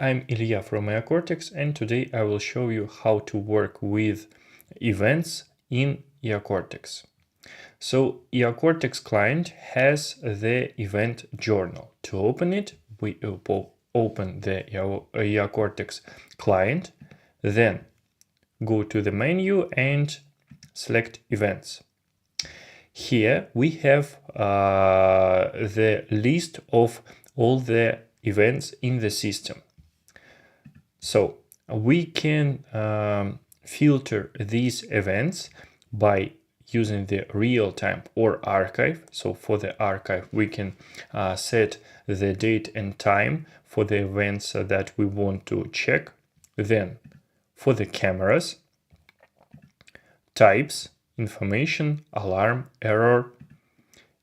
I'm Ilya from Eocortex, and today I will show you how to work with events in Eocortex. So Eocortex client has the event journal. To open it, we open the Eocortex client, then go to the menu and select events. Here we have the list of all the events in the system. So we can filter these events by using the real-time or archive. So for the archive, we can set the date and time for the events that we want to check. Then for the cameras, types, information, alarm, error,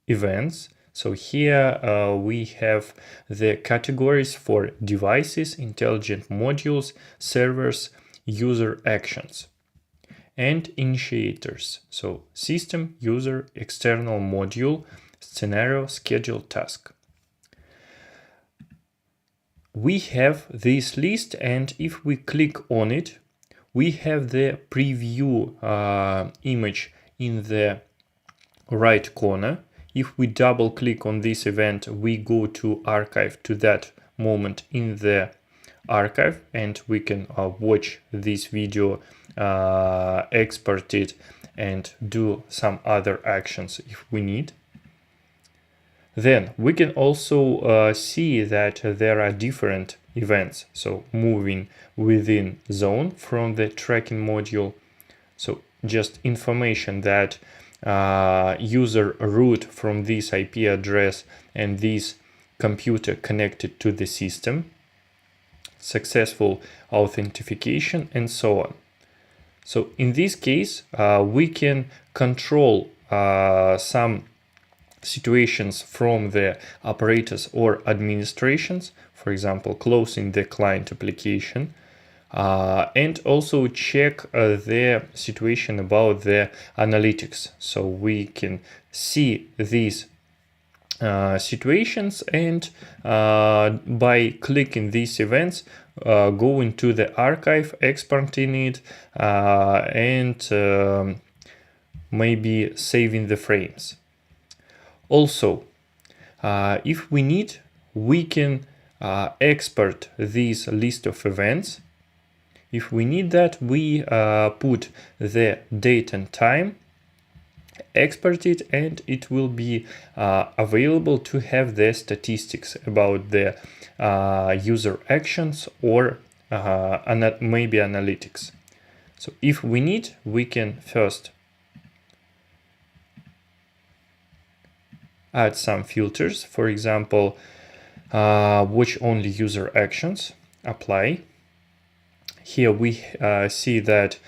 events. So here we have the categories for devices, intelligent modules, servers, user actions, and initiators. So system, user, external module, scenario, schedule, task. We have this list, and if we click on it, we have the preview image in the right corner. If we double click on this event, we go to archive to that moment in the archive, and we can watch this video, export it, and do some other actions if we need. Then we can also see that there are different events, so moving within zone from the tracking module. So just information that user root from this IP address and this computer connected to the system, successful authentication, and so on. So in this case, we can control some situations from the operators or administrations, for example, closing the client application, and also check the situation about the analytics. So we can see these situations, and by clicking these events, go into the archive, exporting it, and maybe saving the frames. Also, if we need, we can export this list of events. If we need that, we put the date and time, export it, and it will be available to have the statistics about the user actions or maybe analytics. So if we need, we can first add some filters. For example, watch only user actions, apply. Here we see that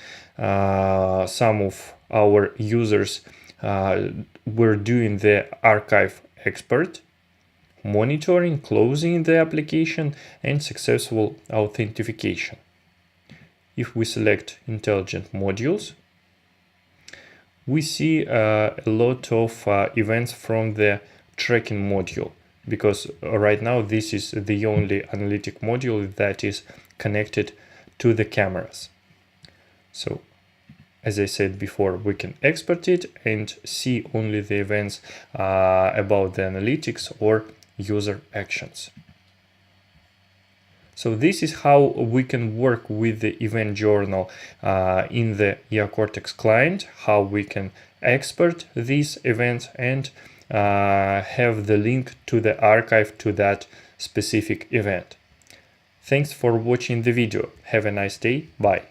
some of our users were doing the archive export, monitoring, closing the application, and successful authentication. If we select intelligent modules, we see a lot of events from the tracking module, because right now this is the only analytic module that is connected to the cameras. So as I said before, we can export it and see only the events about the analytics or user actions. So this is how we can work with the event journal in the Eocortex client, how we can export these events and have the link to the archive to that specific event. Thanks for watching the video. Have a nice day. Bye.